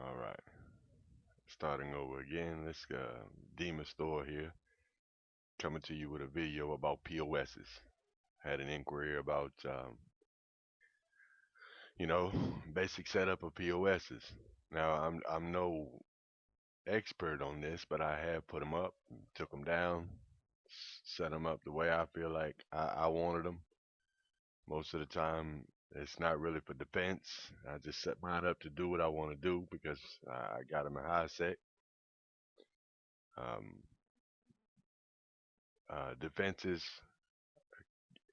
All right, starting over again. This Demon Store here, coming to you with a video about POSs. Had an inquiry about, you know, basic setup of POSs. Now, I'm no expert on this, but I have put them up, took them down, set them up the way I feel like I wanted them. Most of the time, it's not really for defense. I just set mine up to do what I want to do because I got them in high sec. Um, Defenses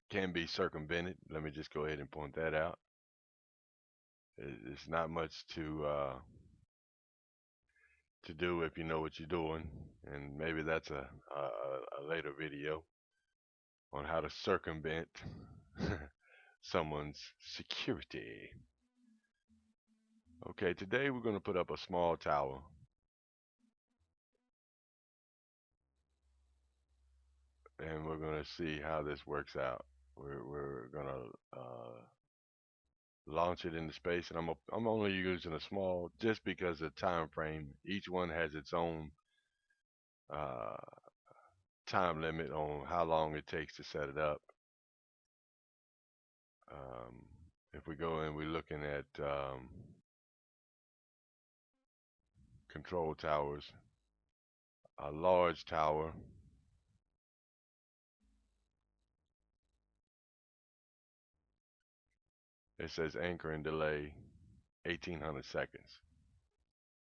can be circumvented. Let me just go ahead and point that out. It's not much to do if you know what you're doing, and maybe that's a later video on how to circumvent someone's security. Okay, today we're going to put up a small tower, and we're going to see how this works out. We're going to launch it into space, and I'm only using a small just because of time frame. Each one has its own uh, time limit on how long it takes to set it up. Um, if we go in, we're looking at control towers. A large tower, it says anchor and delay 1800 seconds.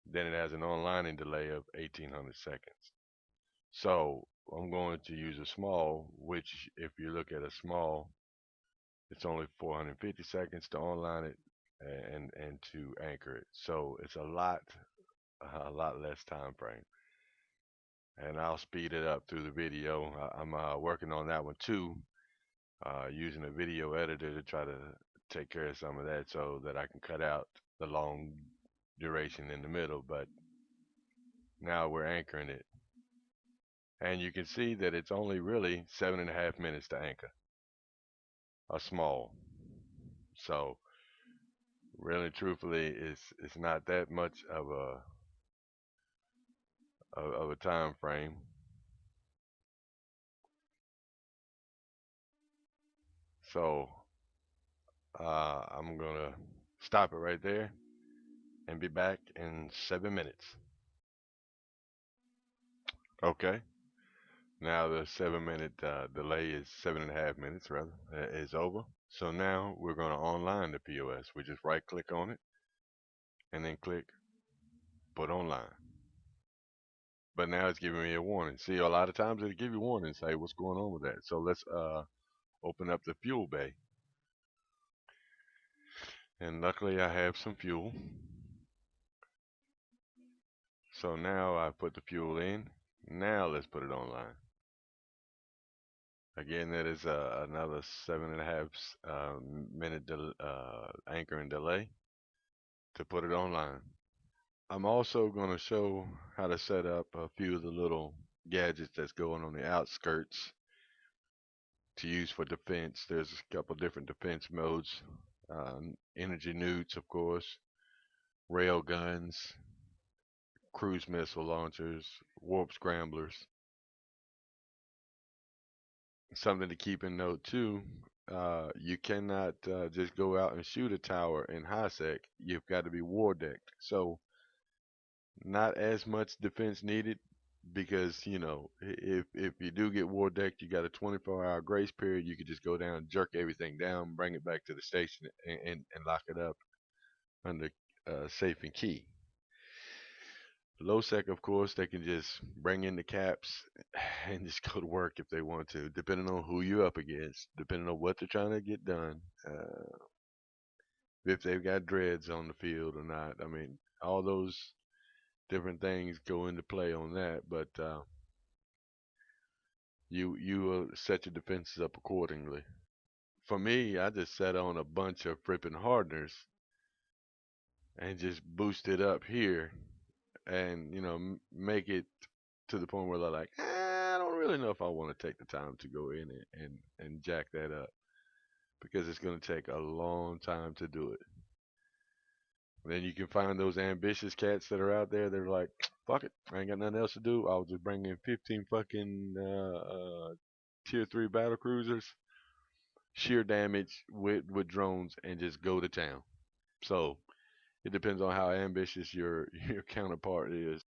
Then it has an onlining delay of 1800 seconds. So I'm going to use a small, which if you look at a small, it's only 450 seconds to online it and to anchor it. So it's a lot less time frame. And I'll speed it up through the video. I'm working on that one too, using a video editor to try to take care of some of that so that I can cut out the long duration in the middle. But now we're anchoring it. And you can see that it's only really 7.5 minutes to anchor a small. So really truthfully it's not that much of a time frame. So I'm gonna stop it right there and be back in 7 minutes. Okay. Now the 7 minute delay is 7.5 minutes rather is over. So now we're going to online the POS. We just right click on it and then click put online. But now it's giving me a warning. See, a lot of times it'll give you warnings. Hey, what's going on with that? So let's open up the fuel bay. And luckily I have some fuel. So now I put the fuel in. Now let's put it online. Again, that is another 7.5 minute anchor and delay to put it online. I'm also going to show how to set up a few of the little gadgets that's going on the outskirts to use for defense. There's a couple different defense modes. Energy nukes, of course, rail guns, cruise missile launchers, warp scramblers. Something to keep in note too, you cannot just go out and shoot a tower in high sec. You've got to be war decked. So not as much defense needed because if you do get war decked, you got a 24-hour grace period. You could just go down, jerk everything down, bring it back to the station, and lock it up under safe and key. Low sec, of course, they can just bring in the caps and just go to work if they want to, depending on who you're up against, depending on what they're trying to get done, if they've got dreads on the field or not. I mean, all those different things go into play on that, but you will set your defenses up accordingly. For me, I just set on a bunch of frippin' hardeners and just boost it up here and make it to the point where they're like, I don't really know if I want to take the time to go in and jack that up because it's going to take a long time to do it. Then you can find those ambitious cats that are out there. They're like, fuck it, I ain't got nothing else to do. I'll just bring in 15 fucking tier 3 battle cruisers, sheer damage with drones, and just go to town. So it depends on how ambitious your your counterpart is.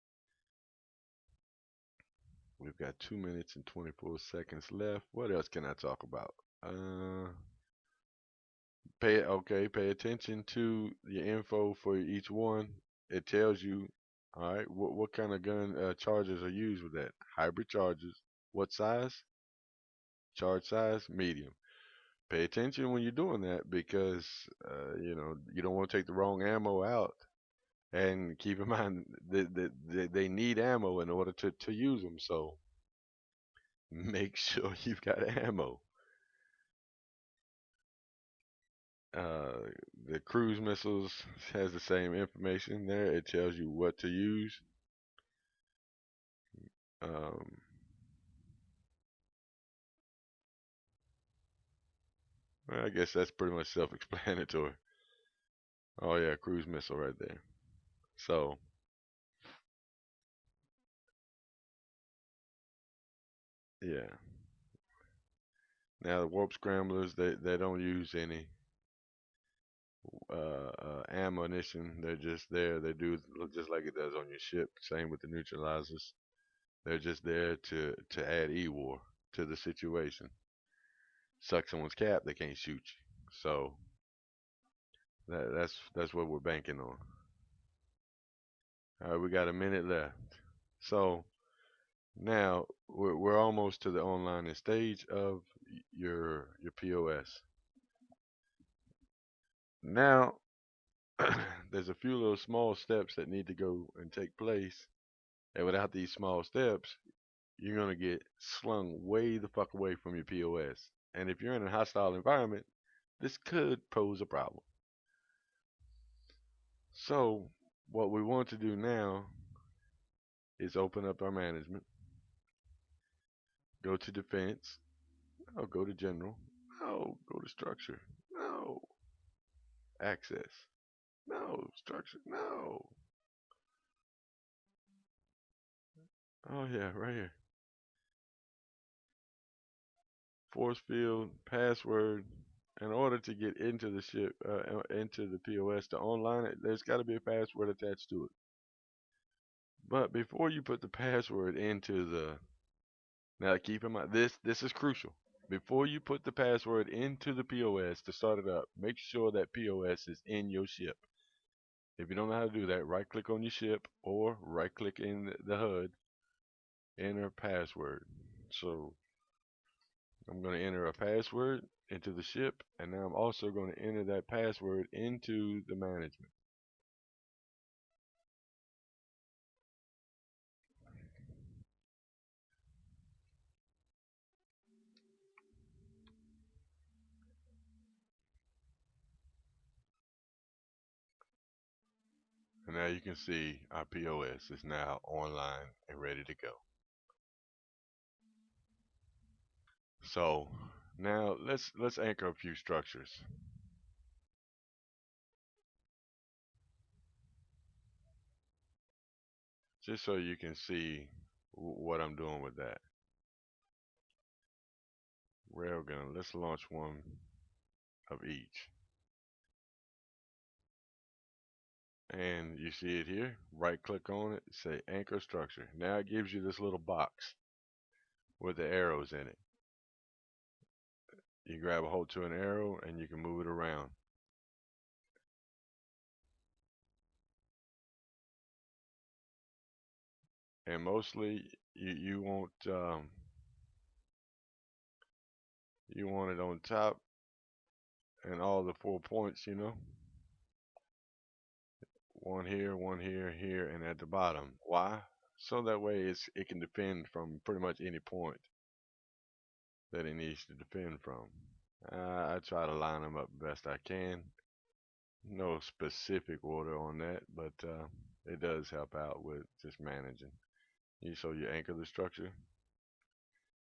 We've got 2 minutes and 24 seconds left. What else can I talk about? Uh, pay attention to the info for each one. It tells you, all right, what kind of gun charges are used with that? Hybrid charges. What size? Charge size, medium. Pay attention when you're doing that because you don't want to take the wrong ammo out. And keep in mind that they need ammo in order to use them. So make sure you've got ammo. Uh, the cruise missiles has the same information there. It tells you what to use. Um, well, I guess that's pretty much self-explanatory. Oh yeah, cruise missile right there. So yeah. Now the warp scramblers, they don't use any ammunition. They're just there. They do look just like it does on your ship. Same with the neutralizers. They're just there to add E-war to the situation. Suck someone's cap, they can't shoot you. So that's what we're banking on. All right, we got a minute left. So now we're almost to the online stage of your POS. Now there's a few little small steps that need to go and take place, and without these small steps, you're gonna get slung way the fuck away from your POS. And if you're in a hostile environment, this could pose a problem. So what we want to do now is open up our management, go to defense, oh, go to general, no, go to structure, no, access, no, structure, no. Oh yeah, right here. Force field, password. In order to get into the ship, into the POS to online it, there's got to be a password attached to it. But before you put the password into the, now keep in mind this is crucial. Before you put the password into the POS to start it up, make sure that POS is in your ship. If you don't know how to do that, right click on your ship or right click in the HUD, enter password. So I'm going to enter a password into the ship, and now I'm also going to enter that password into the management. And now you can see our POS is now online and ready to go. So now let's anchor a few structures just so you can see what I'm doing with that. Railgun, let's launch one of each. And you see it here, right click on it, say anchor structure. Now it gives you this little box with the arrows in it. You grab a hold to an arrow and you can move it around. And mostly you want it on top and all the 4 points, one here, here, and at the bottom. Why? So that way it can defend from pretty much any point that it needs to defend from. I try to line them up best I can. No specific order on that, but it does help out with just managing. So you anchor the structure.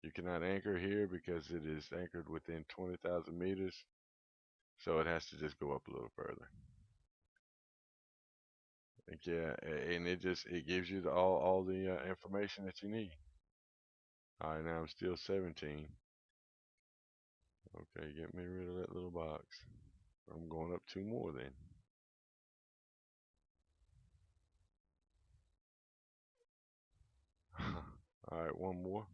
You cannot anchor here because it is anchored within 20,000 meters, so it has to just go up a little further. Like, yeah, and it gives you all the information that you need. All right, now I'm still 17. Okay, get me rid of that little box. I'm going up two more then. All right, one more.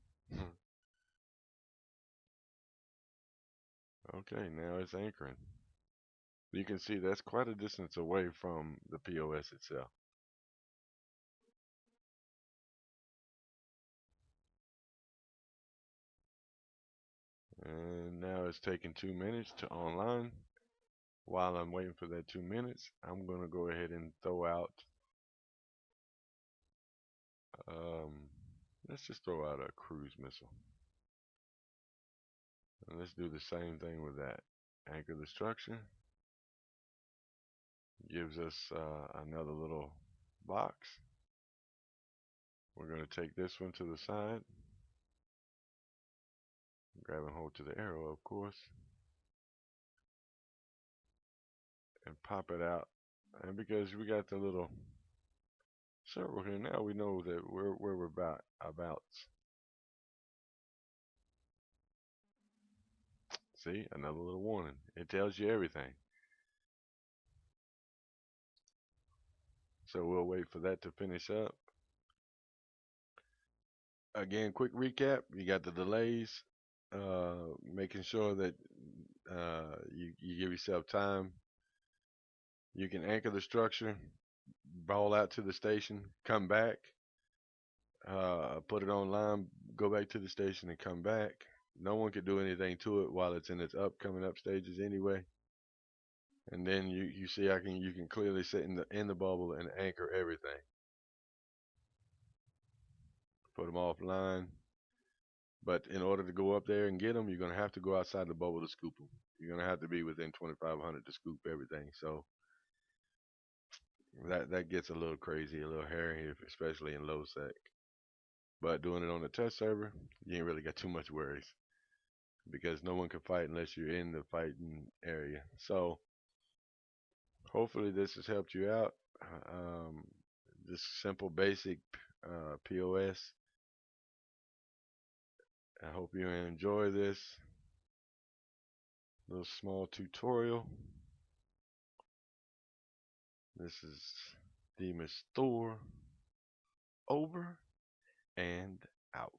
Okay, now it's anchoring. You can see that's quite a distance away from the POS itself. And now it's taking 2 minutes to online. While I'm waiting for that 2 minutes, I'm going to go ahead and throw out, um, let's just throw out a cruise missile. And let's do the same thing with that. Anchor the structure. Gives us another little box. We're going to take this one to the side. Grab and hold to the arrow, of course. And pop it out. And because we got the little circle here, now we know that where we're about. See, another little warning. It tells you everything. So we'll wait for that to finish up. Again, quick recap. You got the delays, making sure that you give yourself time. You can anchor the structure, ball out to the station, come back, put it online, go back to the station and come back. No one could do anything to it while it's in its coming up stages anyway. And then you see you can clearly sit in the bubble and anchor everything. Put them offline. But in order to go up there and get them, you're gonna have to go outside the bubble to scoop them. You're gonna have to be within 2,500 to scoop everything. So that gets a little crazy, a little hairy, especially in low sec. But doing it on the test server, you ain't really got too much worries because no one can fight unless you're in the fighting area. So hopefully this has helped you out. Um, this simple, basic POS. I hope you enjoy this little small tutorial. This is Demon's Thor over and out.